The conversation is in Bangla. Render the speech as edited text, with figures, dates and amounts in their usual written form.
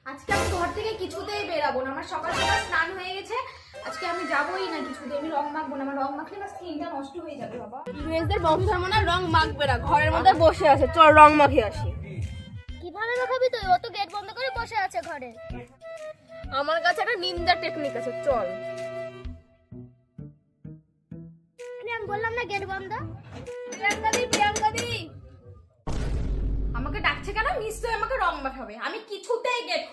আজকে আমি ঘর থেকে কিছুতেই বেরাবো না, আমার সকাল সকাল স্নান হয়ে গেছে, আজকে আমি যাবোই না কিছুতে, আমি রং মাখবো না, আমার রং মাখলে আমার স্কিনটা নষ্ট হয়ে যাবে বাবা। ইংরেজদের বংশধর্ম না রং মাখবে না, ঘরের মধ্যে বসে আছে, চল রং মাখিয়ে আসি। কিভাবে মাখাবি তুই? ও তো গেট বন্ধ করে বসে আছে ঘরে। আমার কাছে একটা নিন্দা টেকনিক আছে, চল। আমি বললাম না গেট বন্ধ। প্রিয়াঙ্কা দি আমাকে ডাকছে কেন? নিশ্চয়ই আমাকে রং মাখাবে, আমি কিছুতেই গেট